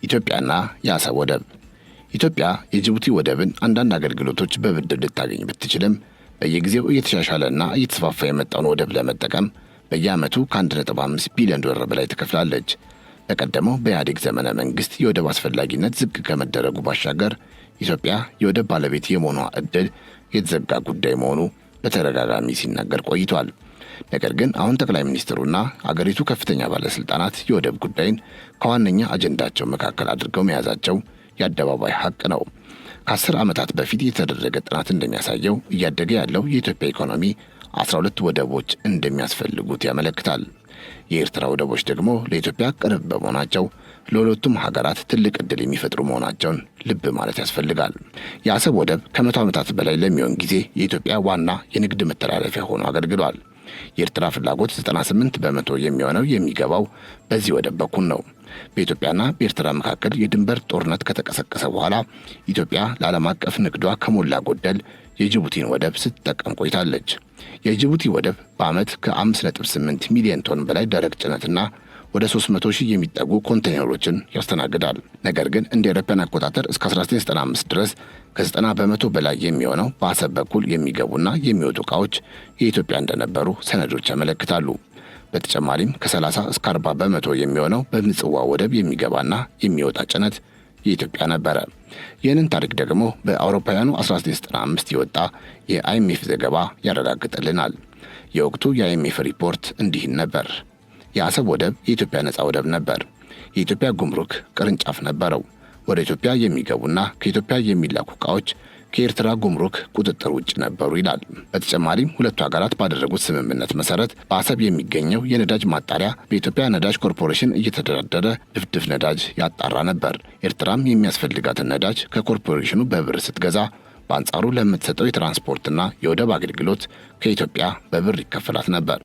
ኢትዮጵያና የአሰብ ወደብ። ኢትዮጵያ የጅቡቲ ወደብን አንዳንድ አገልግሎቶች በብድር ልታገኝ ብትችልም በየጊዜው እየተሻሻለና እየተስፋፋ የመጣውን ወደብ ለመጠቀም በየዓመቱ ከ1.5 ቢሊዮን ዶላር በላይ ትከፍላለች። በቀደመው በኢህአዴግ ዘመነ መንግስት የወደብ አስፈላጊነት ዝቅ ከመደረጉ ባሻገር ኢትዮጵያ የወደብ ባለቤት የመሆኗ ዕድል የተዘጋ ጉዳይ መሆኑ በተደጋጋሚ ሲነገር ቆይቷል። ነገር ግን አሁን ጠቅላይ ሚኒስትሩና አገሪቱ ከፍተኛ ባለስልጣናት የወደብ ጉዳይን ከዋነኛ አጀንዳቸው መካከል አድርገው መያዛቸው የአደባባይ ሀቅ ነው። ከ10 ዓመታት በፊት የተደረገ ጥናት እንደሚያሳየው እያደገ ያለው የኢትዮጵያ ኢኮኖሚ 12 ወደቦች እንደሚያስፈልጉት ያመለክታል። የኤርትራ ወደቦች ደግሞ ለኢትዮጵያ ቅርብ በመሆናቸው ለሁለቱም ሀገራት ትልቅ ዕድል የሚፈጥሩ መሆናቸውን ልብ ማለት ያስፈልጋል። የአሰብ ወደብ ከ100 ዓመታት በላይ ለሚሆን ጊዜ የኢትዮጵያ ዋና የንግድ መተላለፊያ ሆኖ አገልግሏል። የኤርትራ ፍላጎት 98 በመቶ የሚሆነው የሚገባው በዚህ ወደብ በኩል ነው። በኢትዮጵያና በኤርትራ መካከል የድንበር ጦርነት ከተቀሰቀሰ በኋላ ኢትዮጵያ ለዓለም አቀፍ ንግዷ ከሞላ ጎደል የጅቡቲን ወደብ ስትጠቀም ቆይታለች። የጅቡቲ ወደብ በዓመት ከ5.8 ሚሊዮን ቶን በላይ ደረቅ ጭነትና ወደ 300 ሺህ የሚጠጉ ኮንቴይነሮችን ያስተናግዳል። ነገር ግን እንደ አውሮፓውያን አቆጣጠር እስከ 1995 ድረስ ከ90 በመቶ በላይ የሚሆነው በአሰብ በኩል የሚገቡና የሚወጡ ዕቃዎች የኢትዮጵያ እንደነበሩ ሰነዶች ያመለክታሉ። በተጨማሪም ከ30 እስከ 40 በመቶ የሚሆነው በምጽዋ ወደብ የሚገባና የሚወጣ ጭነት የኢትዮጵያ ነበረ። ይህንን ታሪክ ደግሞ በአውሮፓውያኑ 1995 የወጣ የአይኤምኤፍ ዘገባ ያረጋግጥልናል። የወቅቱ የአይኤምኤፍ ሪፖርት እንዲህ ነበር። የአሰብ ወደብ የኢትዮጵያ ነፃ ወደብ ነበር። የኢትዮጵያ ጉምሩክ ቅርንጫፍ ነበረው። ወደ ኢትዮጵያ የሚገቡና ከኢትዮጵያ የሚላኩ ዕቃዎች ከኤርትራ ጉምሩክ ቁጥጥር ውጭ ነበሩ ይላል። በተጨማሪም ሁለቱ ሀገራት ባደረጉት ስምምነት መሰረት በአሰብ የሚገኘው የነዳጅ ማጣሪያ በኢትዮጵያ ነዳጅ ኮርፖሬሽን እየተደራደረ ድፍድፍ ነዳጅ ያጣራ ነበር። ኤርትራም የሚያስፈልጋትን ነዳጅ ከኮርፖሬሽኑ በብር ስትገዛ፣ በአንጻሩ ለምትሰጠው የትራንስፖርትና የወደብ አገልግሎት ከኢትዮጵያ በብር ይከፈላት ነበር።